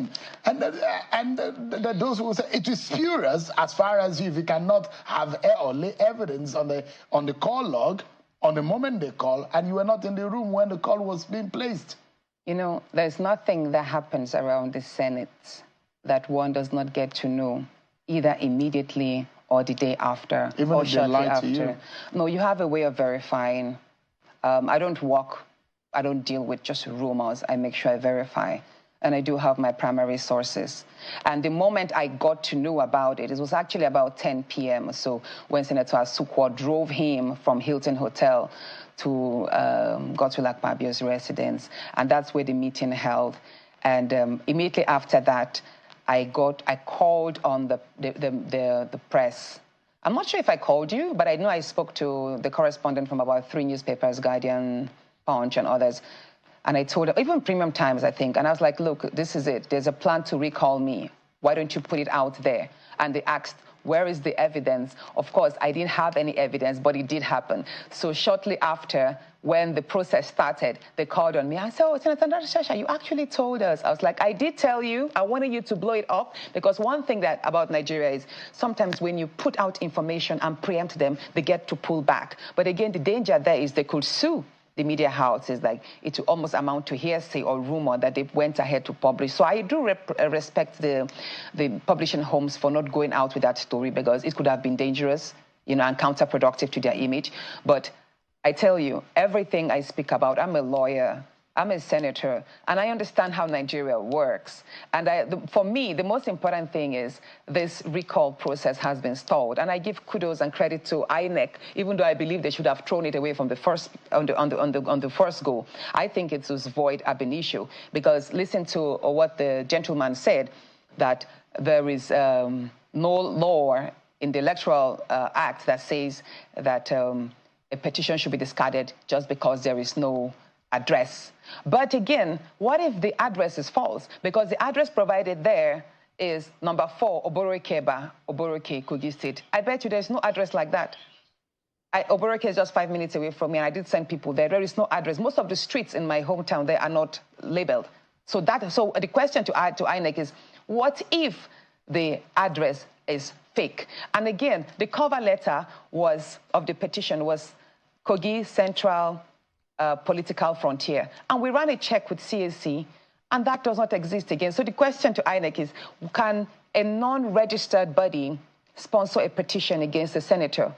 him. And those who say it is spurious as far as if you cannot have or lay evidence on the call log on the moment they call, and you were not in the room when the call was being placed. You know, there's nothing that happens around the Senate that one does not get to know, either immediately or the day after, even or if shortly they lie after. To you. No, you have a way of verifying. I don't deal with just rumors. I make sure I verify. And I do have my primary sources. And the moment I got to know about it, it was actually about 10 p.m. or so when Senator Asukwa drove him from Hilton Hotel to Godswill Akpabio's residence. And that's where the meeting held. And immediately after that, I called on the press. I'm not sure if I called you, but I know I spoke to the correspondent from about 3 newspapers, Guardian, Punch, and others. And I told them, even Premium Times, I think, and I was like, look, this is it. There's a plan to recall me. Why don't you put it out there? And they asked, where is the evidence? Of course, I didn't have any evidence, but it did happen. So shortly after, when the process started, they called on me. I said, oh, Senator Natasha, you actually told us. I was like, I did tell you. I wanted you to blow it up, because one thing about Nigeria is sometimes when you put out information and preempt them, they get to pull back. But again, the danger there is they could sue the media houses, like it will almost amount to hearsay or rumor that they went ahead to publish. So I do respect the publishing homes for not going out with that story, because it could have been dangerous, you know, and counterproductive to their image. But I tell you, everything I speak about, I'm a lawyer, I'm a senator, and I understand how Nigeria works. And for me, the most important thing is this recall process has been stalled. And I give kudos and credit to INEC, even though I believe they should have thrown it away from the first on the first go. I think it was void ab initio, because listen to what the gentleman said, that there is no law in the Electoral Act that says that a petition should be discarded just because there is no address. But again, what if the address is false? Because the address provided there is number 4, Oboroke, Kogi State. I bet you there's no address like that. Oboroke is just 5 minutes away from me, and I did send people there. There is no address. Most of the streets in my hometown, they are not labeled. So the question to INEC is, what if the address is fake? And again, the cover letter of the petition was Kogi Central political frontier. And we ran a check with CAC, and that does not exist again. So the question to INEC is, can a non-registered body sponsor a petition against a senator?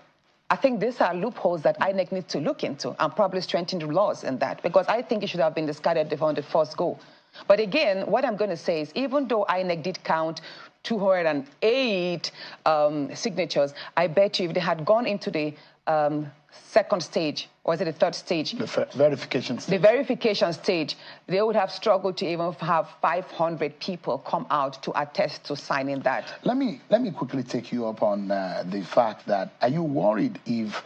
I think these are loopholes that INEC needs to look into and probably strengthen the laws in that, because I think it should have been discarded on the first go. But again, what I'm going to say is, even though INEC did count 208 signatures, I bet you if they had gone into the second stage, or is it the third stage? The verification stage. The verification stage, they would have struggled to even have 500 people come out to attest to signing that. Let me quickly take you up on the fact that, are you worried if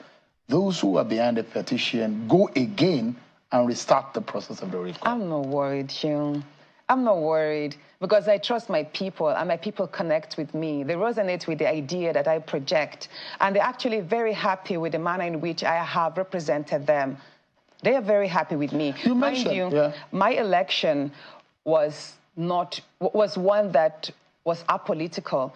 those who are behind the petition go again and restart the process of the recall? I'm not worried, Sean. I'm not worried, because I trust my people, and my people connect with me. They resonate with the idea that I project, and they're actually very happy with the manner in which I have represented them. They are very happy with me. You mentioned, my election was one that was apolitical.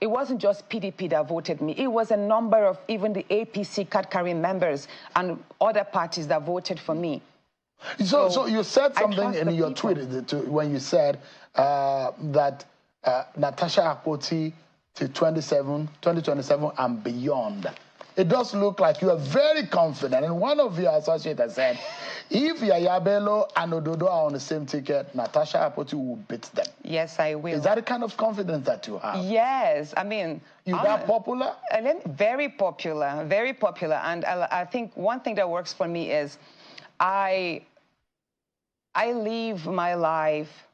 It wasn't just PDP that voted me. It was a number of even the APC card-carrying members and other parties that voted for me. So you said something in your tweet when you said that Natasha Akpoti to 2027 and beyond. It does look like you are very confident. And one of your associates said, if Yahaya Bello and Ododo are on the same ticket, Natasha Akpoti will beat them. Yes, I will. Is that the kind of confidence that you have? Yes. I mean... You're that popular? Very popular, very popular. And I think one thing that works for me is I live my life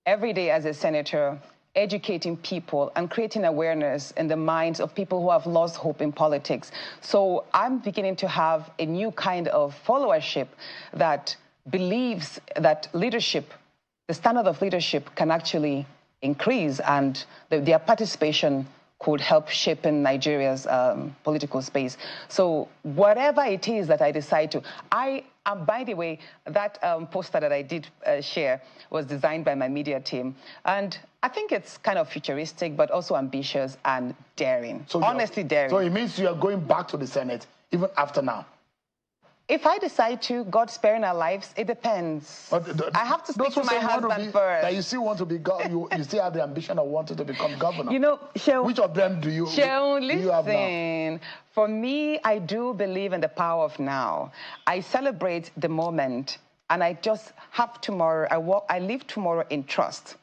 every day as a senator, educating people and creating awareness in the minds of people who have lost hope in politics. So I'm beginning to have a new kind of followership that believes that leadership, the standard of leadership, can actually increase, and their participation could help shape in Nigeria's political space. So whatever it is that I decide to, by the way, that poster that I did share was designed by my media team. And I think it's kind of futuristic, but also ambitious and daring. So honestly daring. So it means you are going back to the Senate even after now? If I decide to, God sparing our lives, it depends. I have to speak to my husband first. That you still want to be you still have the ambition of wanting to become governor. You know, which of them do you have now? For me, I do believe in the power of now. I celebrate the moment, and I just have tomorrow. I live tomorrow in trust